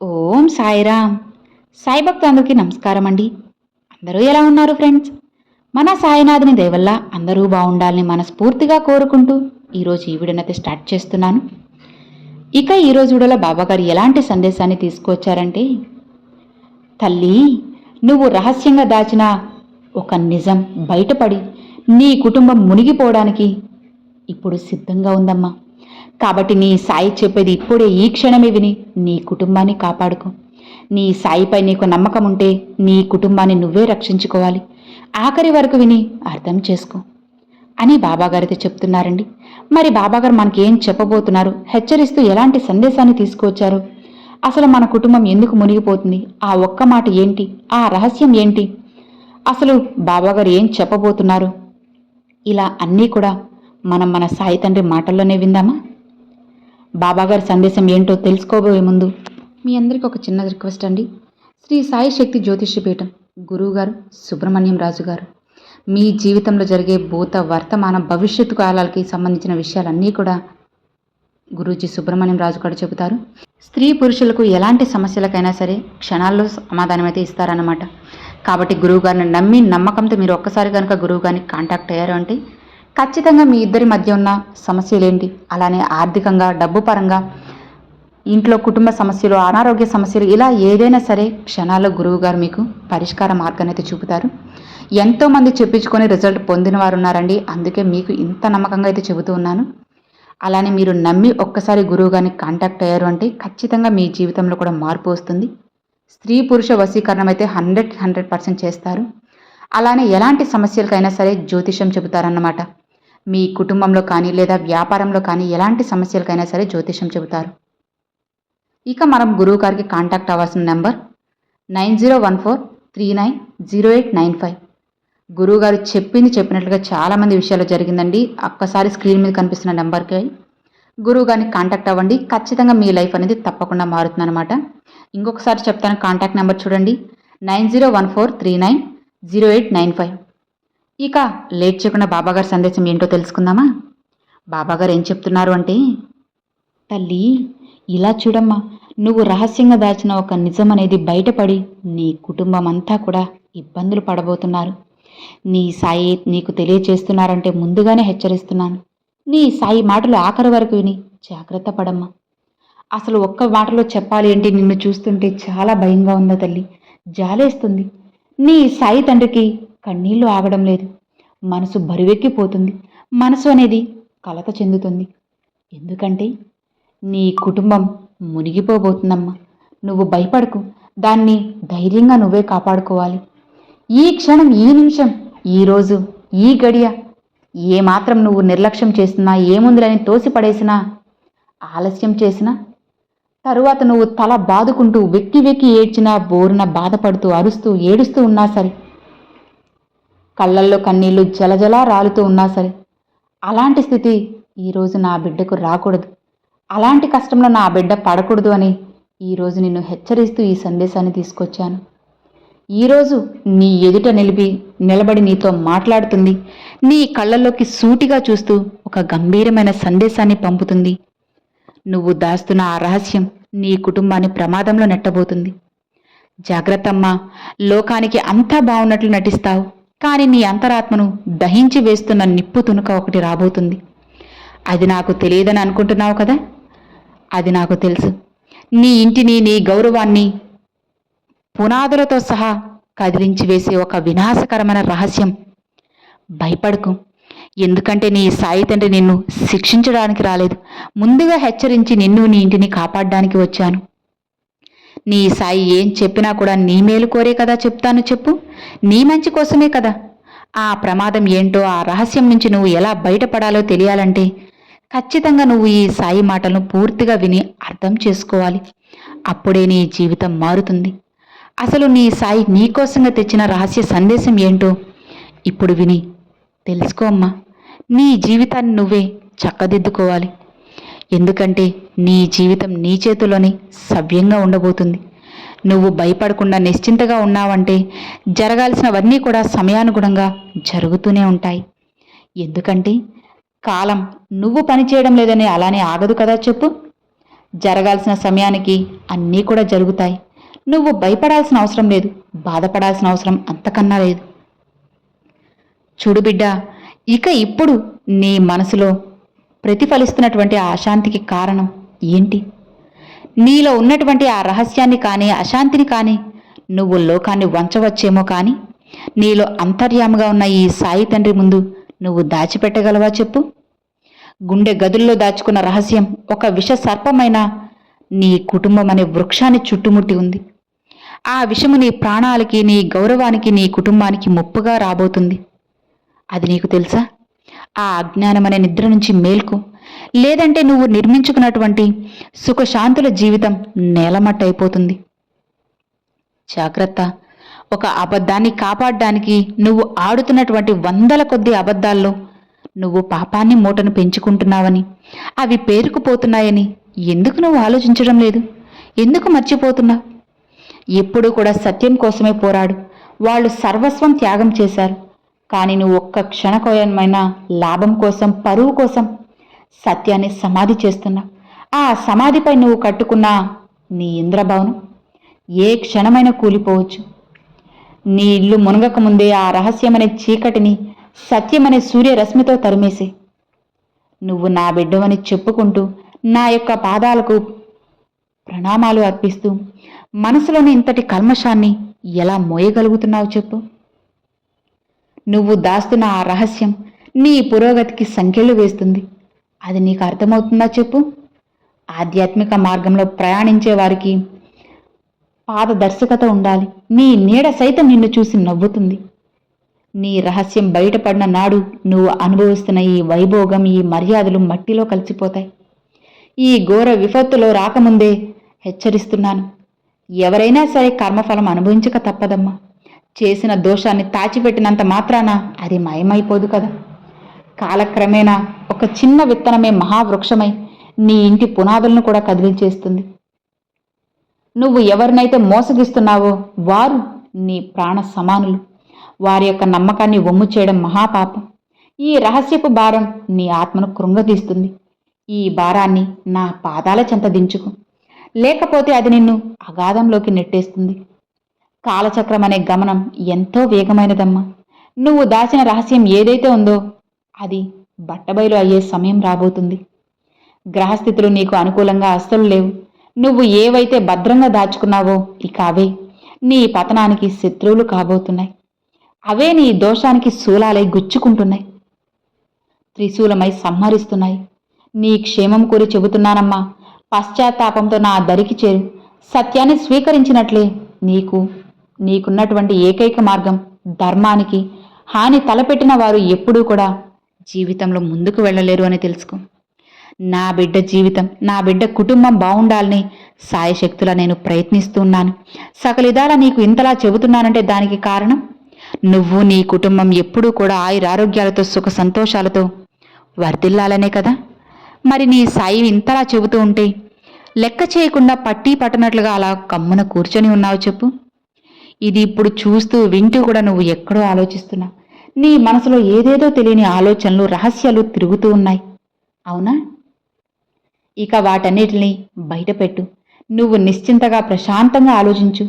ఓం సాయిరామ్. సాయి భక్తులందరికీ నమస్కారం అండి. అందరూ ఎలా ఉన్నారు ఫ్రెండ్స్? మన సాయినాథుని దయ వల్ల అందరూ బాగుండాలని మనస్ఫూర్తిగా కోరుకుంటూ ఈరోజు ఈ వీడియోనైతే స్టార్ట్ చేస్తున్నాను. ఇక ఈరోజు వీడియోలో బాబాగారు ఎలాంటి సందేశాన్ని తీసుకువచ్చారంటే, తల్లి, నువ్వు రహస్యంగా దాచిన ఒక నిజం బయటపడి నీ కుటుంబం మునిగిపోవడానికి ఇప్పుడు సిద్ధంగా ఉందమ్మా. కాబట్టి నీ సాయి చెప్పేది ఇప్పుడే ఈ క్షణమే విని నీ కుటుంబాన్ని కాపాడుకో. నీ సాయిపై నీకు నమ్మకం ఉంటే నీ కుటుంబాన్ని నువ్వే రక్షించుకోవాలి. ఆఖరి వరకు విని అర్థం చేసుకో అని బాబాగారైతే చెప్తున్నారండి. మరి బాబాగారు మనకి ఏం చెప్పబోతున్నారు, హెచ్చరిస్తూ ఎలాంటి సందేశాన్ని తీసుకువచ్చారు, అసలు మన కుటుంబం ఎందుకు మునిగిపోతుంది, ఆ ఒక్క మాట ఏంటి, ఆ రహస్యం ఏంటి, అసలు బాబాగారు ఏం చెప్పబోతున్నారు, ఇలా అన్నీ కూడా మనం మన సాయి తండ్రి మాటల్లోనే విందామా? బాబాగారి సందేశం ఏంటో తెలుసుకోబోయే ముందు మీ అందరికీ ఒక చిన్న రిక్వెస్ట్ అండి. శ్రీ సాయి శక్తి జ్యోతిష్యపీఠం గురువుగారు సుబ్రహ్మణ్యం రాజు గారు మీ జీవితంలో జరిగే భూత వర్తమాన భవిష్యత్తు కాలాలకి సంబంధించిన విషయాలన్నీ కూడా గురూజీ సుబ్రహ్మణ్యం రాజు గారు చెబుతారు. స్త్రీ పురుషులకు ఎలాంటి సమస్యలకైనా సరే క్షణాల్లో సమాధానం అయితే ఇస్తారన్నమాట. కాబట్టి గురువుగారిని నమ్మి నమ్మకంతో మీరు ఒక్కసారి కనుక గురువుగారిని కాంటాక్ట్ అయ్యారు అంటే ఖచ్చితంగా మీ ఇద్దరి మధ్య ఉన్న సమస్యలేంటి, అలానే ఆర్థికంగా, డబ్బు పరంగా, ఇంట్లో కుటుంబ సమస్యలు, అనారోగ్య సమస్యలు, ఇలా ఏదైనా సరే క్షణాల్లో గురువుగారు మీకు పరిష్కార మార్గాన్ని అయితే చూపుతారు. ఎంతోమంది చెప్పించుకొని రిజల్ట్ పొందిన వారు ఉన్నారండి. అందుకే మీకు ఇంత నమ్మకంగా అయితే చెబుతూ ఉన్నాను. అలానే మీరు నమ్మి ఒక్కసారి గురువుగారిని కాంటాక్ట్ అయ్యారు అంటే ఖచ్చితంగా మీ జీవితంలో కూడా మార్పు వస్తుంది. స్త్రీ పురుష వశీకరణం అయితే 100% చేస్తారు. అలానే ఎలాంటి సమస్యలకైనా సరే జ్యోతిషం చెబుతారన్నమాట. మీ కుటుంబంలో కానీ లేదా వ్యాపారంలో కానీ ఎలాంటి సమస్యలకైనా సరే జ్యోతిషం చెబుతారు. ఇక మనం గురువు గారికి కాంటాక్ట్ అవ్వాల్సిన నెంబర్ 9014390895. గురువుగారు చెప్పినట్లుగా చాలామంది విషయాలు జరిగిందండి. ఒక్కసారి స్క్రీన్ మీద కనిపిస్తున్న నెంబర్కి గురువు గారిని కాంటాక్ట్ అవ్వండి. ఖచ్చితంగా మీ లైఫ్ అనేది తప్పకుండా మారుతుంది అనమాట. ఇంకొకసారి చెప్తాను, కాంటాక్ట్ నెంబర్ చూడండి, 9014390895. ఇక లేట్ చేయకుండా బాబాగారి సందేశం ఏంటో తెలుసుకుందామా? బాబాగారు ఏం చెప్తున్నారు అంటే, తల్లి, ఇలా చూడమ్మా, నువ్వు రహస్యంగా దాచిన ఒక నిజం అనేది బయటపడి నీ కుటుంబం అంతా కూడా ఇబ్బందులు పడబోతున్నారు. నీ సాయి నీకు తెలియచేస్తున్నారంటే ముందుగానే హెచ్చరిస్తున్నాను. నీ సాయి మాటలు ఆఖరి వరకు విని జాగ్రత్త పడమ్మా. అసలు ఒక్క మాటలో చెప్పాలి అంటే నిన్ను చూస్తుంటే చాలా భయంగా ఉందా తల్లి, జాలేస్తుంది. నీ సాయి తండ్రికి కన్నీళ్లు ఆగడం లేదు. మనసు బరువెక్కిపోతుంది. మనసు అనేది కలత చెందుతుంది. ఎందుకంటే నీ కుటుంబం మునిగిపోబోతుందమ్మా. నువ్వు భయపడకు. దాన్ని ధైర్యంగా నువ్వే కాపాడుకోవాలి. ఈ క్షణం, ఈ నిమిషం, ఈరోజు, ఈ గడియ ఏమాత్రం నువ్వు నిర్లక్ష్యం చేసినా, ఏముందిలని తోసిపడేసినా, ఆలస్యం చేసినా, తరువాత నువ్వు తల బాదుకుంటూ వెక్కి వెక్కి ఏడ్చినా, బోరున బాధపడుతూ అరుస్తూ ఏడుస్తూ ఉన్నా సరే, కళ్ళల్లో కన్నీళ్లు జలజలా రాలుతూ ఉన్నా సరే, అలాంటి స్థితి ఈరోజు నా బిడ్డకు రాకూడదు, అలాంటి కష్టంలో నా బిడ్డ పడకూడదు అని ఈరోజు నిన్ను హెచ్చరిస్తూ ఈ సందేశాన్ని తీసుకొచ్చాను. ఈరోజు నీ ఎదుట నిలబడి నీతో మాట్లాడుతుంది. నీ కళ్ళల్లోకి సూటిగా చూస్తూ ఒక గంభీరమైన సందేశాన్ని పంపుతుంది. నువ్వు దాస్తున్న ఆ రహస్యం నీ కుటుంబాన్ని ప్రమాదంలో నెట్టబోతుంది. జాగ్రత్తమ్మా. లోకానికి అంతా బాగున్నట్లు నటిస్తావు, కానీ నీ అంతరాత్మను దహించి వేస్తున్న నిప్పు తునుక ఒకటి రాబోతుంది. అది నాకు తెలియదని అనుకుంటున్నావు కదా? అది నాకు తెలుసు. నీ ఇంటిని, నీ గౌరవాన్ని పునాదులతో సహా కదిలించి వేసే ఒక వినాశకరమైన రహస్యం. భయపడకు. ఎందుకంటే నీ సాయి తండ్రి నిన్ను శిక్షించడానికి రాలేదు, ముందుగా హెచ్చరించి నిన్ను, నీ ఇంటిని కాపాడడానికి వచ్చాను. నీ సాయి ఏం చెప్పినా కూడా నీ మేలు కోరే కదా చెప్తాను. చెప్పు, నీ మంచి కోసమే కదా. ఆ ప్రమాదం ఏంటో, ఆ రహస్యం నుంచి నువ్వు ఎలా బయటపడాలో తెలియాలంటే ఖచ్చితంగా నువ్వు ఈ సాయి మాటలను పూర్తిగా విని అర్థం చేసుకోవాలి. అప్పుడే నీ జీవితం మారుతుంది. అసలు నీ సాయి నీకోసంగా తెచ్చిన రహస్య సందేశం ఏంటో ఇప్పుడు విని తెలుసుకో అమ్మా. నీ జీవితాన్ని నువ్వే చక్కదిద్దుకోవాలి. ఎందుకంటే నీ జీవితం నీ చేతిలోనే సవ్యంగా ఉండబోతుంది. నువ్వు భయపడకుండా నిశ్చింతగా ఉన్నావంటే జరగాల్సినవన్నీ కూడా సమయానుగుణంగా జరుగుతూనే ఉంటాయి. ఎందుకంటే కాలం నువ్వు పనిచేయడం లేదని అలానే ఆగదు కదా. చెప్పు, జరగాల్సిన సమయానికి అన్నీ కూడా జరుగుతాయి. నువ్వు భయపడాల్సిన అవసరం లేదు, బాధపడాల్సిన అవసరం అంతకన్నా లేదు. చూడు బిడ్డ, ఇక ఇప్పుడు నీ మనసులో ప్రతిఫలిస్తున్నటువంటి ఆ అశాంతికి కారణం ఏంటి? నీలో ఉన్నటువంటి ఆ రహస్యాన్ని కానీ అశాంతిని కానీ నువ్వు లోకాన్ని వంచవచ్చేమో, కానీ నీలో అంతర్యాముగా ఉన్న ఈ సాయి తండ్రి ముందు నువ్వు దాచిపెట్టగలవా చెప్పు? గుండె గదుల్లో దాచుకున్న రహస్యం ఒక విష సర్పమైన నీ కుటుంబం అనే వృక్షాన్ని చుట్టుముట్టి ఉంది. ఆ విషము నీ ప్రాణాలకి, నీ గౌరవానికి, నీ కుటుంబానికి ముప్పుగా రాబోతుంది. అది నీకు తెలుసా? ఆ అజ్ఞానం అనే నిద్ర నుంచి మేల్కో, లేదంటే నువ్వు నిర్మించుకున్నటువంటి సుఖశాంతుల జీవితం నేలమట్టయిపోతుంది. జాగ్రత్త. ఒక అబద్ధాన్ని కాపాడడానికి నువ్వు ఆడుతున్నటువంటి వందల కొద్ది అబద్ధాల్లో నువ్వు పాపాన్ని మూటను పెంచుకుంటున్నావని, అవి పేరుకుపోతున్నాయని ఎందుకు నువ్వు ఆలోచించడం లేదు? ఎందుకు మర్చిపోతున్నావు? ఎప్పుడూ కూడా సత్యం కోసమే పోరాడు. వాళ్ళు సర్వస్వం త్యాగం చేశారు, కానీ నువ్వు ఒక్క క్షణకోయమైన లాభం కోసం, పరువు కోసం సత్యాన్ని సమాధి చేస్తున్నావు. ఆ సమాధిపై నువ్వు కట్టుకున్న నీ ఇంద్రభవనం ఏ క్షణమైనా కూలిపోవచ్చు. నీ ఇల్లు మునగక ముందే ఆ రహస్యమనే చీకటిని సత్యమనే సూర్యరశ్మితో తరిమేసే. నువ్వు నా బిడ్డవని చెప్పుకుంటూ నా యొక్క పాదాలకు ప్రణామాలు అర్పిస్తూ మనసులోని ఇంతటి కల్మషాన్ని ఎలా మోయగలుగుతున్నావు చెప్పు? నువ్వు దాస్తున్న ఆ రహస్యం నీ పురోగతికి సంకెళ్ళు వేస్తుంది. అది నీకు అర్థమవుతుందా చెప్పు? ఆధ్యాత్మిక మార్గంలో ప్రయాణించే వారికి పారదర్శకత ఉండాలి. నీ నీడ సైతం నిన్ను చూసి నవ్వుతుంది. నీ రహస్యం బయటపడిన నాడు నువ్వు అనుభవిస్తున్న ఈ వైభోగం, ఈ మర్యాదలు మట్టిలో కలిసిపోతాయి. ఈ ఘోర విపత్తులో రాకముందే హెచ్చరిస్తున్నాను. ఎవరైనా సరే కర్మఫలం అనుభవించక తప్పదమ్మా. చేసిన దోషాన్ని తాచిపెట్టినంత మాత్రాన అది మాయమైపోదు కదా. కాలక్రమేణా ఒక చిన్న విత్తనమే మహావృక్షమై నీ ఇంటి పునాదులను కూడా కదిలించేస్తుంది. నువ్వు ఎవరినైతే మోసగిస్తున్నావో వారు నీ ప్రాణ సమానులు. వారి యొక్క నమ్మకాన్ని వమ్ము చేయడం మహాపాపం. ఈ రహస్యపు భారం నీ ఆత్మను కృంగతీస్తుంది. ఈ భారాన్ని నా పాదాల చెంత దించుకు, లేకపోతే అది నిన్ను అగాధంలోకి నెట్టేస్తుంది. కాలచక్రం అనే గమనం ఎంతో వేగమైనదమ్మా. నువ్వు దాచిన రహస్యం ఏదైతే ఉందో అది బట్టబయలు అయ్యే సమయం రాబోతుంది. గ్రహస్థితులు నీకు అనుకూలంగా అస్సలు లేవు. నువ్వు ఏవైతే భద్రంగా దాచుకున్నావో ఇక అవే నీ పతనానికి శత్రువులు కాబోతున్నాయి. అవే నీ దోషానికి శూలాలై గుచ్చుకుంటున్నాయి, త్రిశూలమై సంహరిస్తున్నాయి. నీ క్షేమం కోరి చెబుతున్నానమ్మా. పశ్చాత్తాపంతో నా దరికి చేరు. సత్యాన్ని స్వీకరించినట్లే నీకున్నటువంటి ఏకైక మార్గం ధర్మానికి హాని తలపెట్టిన వారు ఎప్పుడూ కూడా జీవితంలో ముందుకు వెళ్ళలేరు అని తెలుసుకో. నా బిడ్డ జీవితం, నా బిడ్డ కుటుంబం బాగుండాలని సాయశక్తులా నేను ప్రయత్నిస్తున్నాను. సకలిదాలా నీకు ఇంతలా చెబుతున్నానంటే దానికి కారణం నువ్వు, నీ కుటుంబం ఎప్పుడూ కూడా ఆయురారోగ్యాలతో సుఖ సంతోషాలతో వర్ధిల్లాలనే కదా. మరి నీ సాయి ఇంతలా చెబుతూ ఉంటే లెక్క చేయకుండా పట్టీ పట్టనట్లుగా అలా కమ్మున కూర్చొని ఉన్నావు చెప్పు? ఇది ఇప్పుడు చూస్తూ వింటూ కూడా నువ్వు ఎక్కడో ఆలోచిస్తున్నావు. నీ మనసులో ఏదేదో తెలియని ఆలోచనలు, రహస్యాలు తిరుగుతూ ఉన్నాయి, అవునా? ఇక వాటన్నిటిని బయటపెట్టు. నువ్వు నిశ్చింతగా ప్రశాంతంగా ఆలోచించు.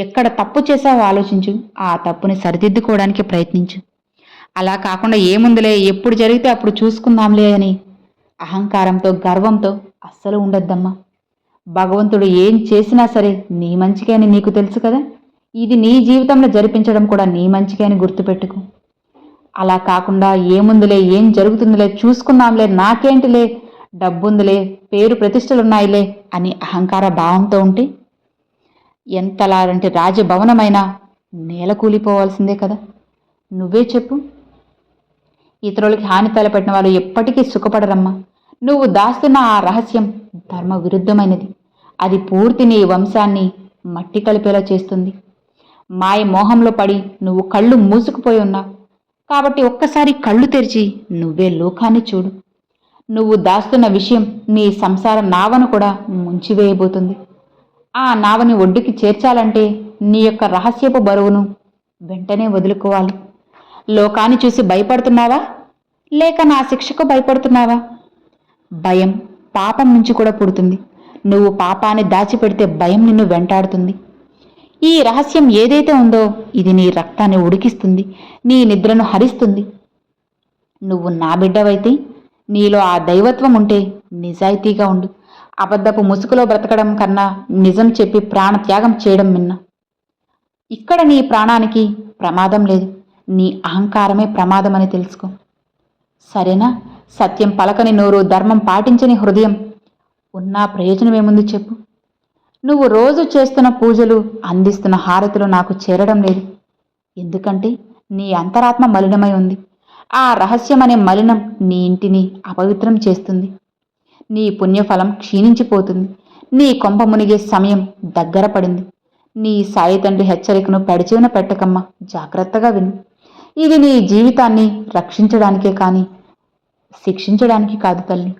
ఎక్కడ తప్పు చేశావో ఆలోచించు. ఆ తప్పుని సరిదిద్దుకోవడానికి ప్రయత్నించు. అలా కాకుండా ఏముందిలే, ఎప్పుడు జరిగితే అప్పుడు చూసుకుందాంలే అని అహంకారంతో, గర్వంతో అస్సలు ఉండొద్దమ్మా. భగవంతుడు ఏం చేసినా సరే నీ మంచికే అని నీకు తెలుసు కదా. ఇది నీ జీవితంలో జరిపించడం కూడా నీ మంచికే అని గుర్తుపెట్టుకో. అలా కాకుండా ఏముందిలే, ఏం జరుగుతుందిలే, చూసుకుందాంలే, నాకేంటిలే, డబ్బుందిలే, పేరు ప్రతిష్టలున్నాయిలే అని అహంకార భావంతో ఉంటే ఎంతలాంటి రాజభవనమైనా నేల కూలిపోవాల్సిందే కదా. నువ్వే చెప్పు. ఇతరులకి హాని తలపెట్టిన వాళ్ళు ఎప్పటికీ సుఖపడరమ్మా. నువ్వు దాస్తున్న ఆ రహస్యం ధర్మ విరుద్ధమైనది. అది పూర్తి నీ వంశాన్ని మట్టి కలిపేలా చేస్తుంది. మాయ మోహంలో పడి నువ్వు కళ్ళు మూసుకుపోయి ఉన్నావు. కాబట్టి ఒక్కసారి కళ్ళు తెరిచి నువ్వే లోకాన్ని చూడు. నువ్వు దాస్తున్న విషయం నీ సంసార నావను కూడా ముంచివేయబోతుంది. ఆ నావని ఒడ్డుకి చేర్చాలంటే నీ యొక్క రహస్యపు బరువును వెంటనే వదులుకోవాలి. లోకాన్ని చూసి భయపడుతున్నావా, లేక నా శిక్షకు భయపడుతున్నావా? భయం పాపం నుంచి కూడా పుడుతుంది. నువ్వు పాపాన్ని దాచిపెడితే భయం నిన్ను వెంటాడుతుంది. ఈ రహస్యం ఏదైతే ఉందో ఇది నీ రక్తాన్ని ఉడికిస్తుంది, నీ నిద్రను హరిస్తుంది. నువ్వు నా బిడ్డవైతే నీలో ఆ దైవత్వం ఉంటే నిజాయితీగా ఉండు. అబద్ధపు ముసుగులో బ్రతకడం కన్నా నిజం చెప్పి ప్రాణత్యాగం చేయడం మిన్న. ఇక్కడ నీ ప్రాణానికి ప్రమాదం లేదు, నీ అహంకారమే ప్రమాదమని తెలుసుకో. సరేనా? సత్యం పలకని నోరు, ధర్మం పాటించని హృదయం ఉన్నా ప్రయోజనమేముంది చెప్పు? నువ్వు రోజు చేస్తున్న పూజలు, అందిస్తున్న హారతులు నాకు చేరడం లేదు. ఎందుకంటే నీ అంతరాత్మ మలినమై ఉంది. ఆ రహస్యమనే మలినం నీ ఇంటిని అపవిత్రం చేస్తుంది. నీ పుణ్యఫలం క్షీణించిపోతుంది. నీ కొంప మునిగే సమయం దగ్గర పడింది. నీ సాయి తండ్రి హెచ్చరికను పెడచెవిన పెట్టకమ్మా, జాగ్రత్తగా విను. ఇది నీ జీవితాన్ని రక్షించడానికే కానీ శిక్షించడానికి కాదు తల్లి.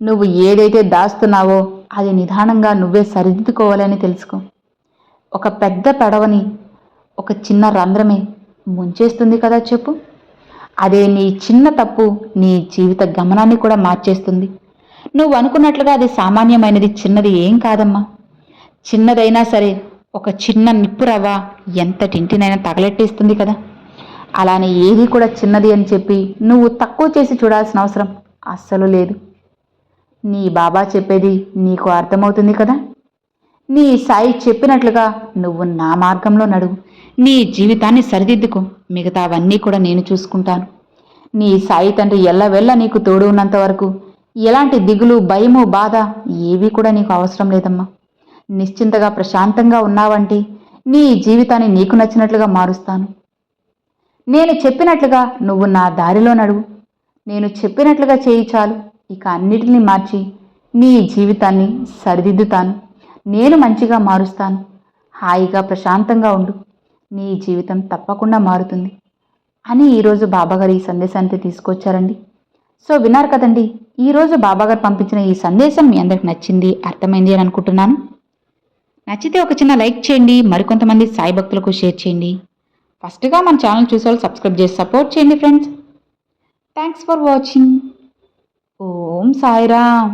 నువ్వు ఏదైతే దాస్తున్నావో అది నిదానంగా నువ్వే సరిదిద్దుకోవాలని తెలుసుకో. ఒక పెద్ద పడవని ఒక చిన్న రంధ్రమే ముంచేస్తుంది కదా చెప్పు. అదే నీ చిన్న తప్పు నీ జీవిత గమనాన్ని కూడా మార్చేస్తుంది. నువ్వు అనుకున్నట్లుగా అది సామాన్యమైనది, చిన్నది ఏం కాదమ్మా. చిన్నదైనా సరే ఒక చిన్న నిప్పురవ్వ ఎంతటింటినైనా తగలెట్టేస్తుంది కదా. అలానే ఏది కూడా చిన్నది అని చెప్పి నువ్వు తక్కువ చేసి చూడాల్సిన అవసరం అస్సలు లేదు. నీ బాబా చెప్పేది నీకు అర్థమవుతుంది కదా. నీ సాయి చెప్పినట్లుగా నువ్వు నా మార్గంలో నడువు. నీ జీవితాన్ని సరిదిద్దుకో. మిగతావన్నీ కూడా నేను చూసుకుంటాను. నీ సాయి తండ్రి ఎల్లవెల్ల నీకు తోడు ఉన్నంత వరకు ఎలాంటి దిగులు, భయము, బాధ ఏవీ కూడా నీకు అవసరం లేదమ్మా. నిశ్చింతగా ప్రశాంతంగా ఉన్నావంటే నీ జీవితాన్ని నీకు నచ్చినట్లుగా మారుస్తాను. నేను చెప్పినట్లుగా నువ్వు నా దారిలో నడువు. నేను చెప్పినట్లుగా చేయి చాలు. ఇక అన్నిటినీ మార్చి నీ జీవితాన్ని సరిదిద్దుతాను. నేను మంచిగా మారుస్తాను. హాయిగా ప్రశాంతంగా ఉండు. నీ జీవితం తప్పకుండా మారుతుంది అని ఈరోజు బాబాగారు ఈ సందేశాన్ని తీసుకొచ్చారండి. సో విన్నారు కదండి, ఈరోజు బాబాగారు పంపించిన ఈ సందేశం మీ అందరికి నచ్చింది, అర్థమైంది అని అనుకుంటున్నాను. నచ్చితే ఒక చిన్న లైక్ చేయండి, మరికొంతమంది సాయి భక్తులకు షేర్ చేయండి. ఫస్ట్గా మన ఛానల్ చూసే వాళ్ళు సబ్స్క్రైబ్ చేసి సపోర్ట్ చేయండి friends. Thanks for watching. Om Sairam.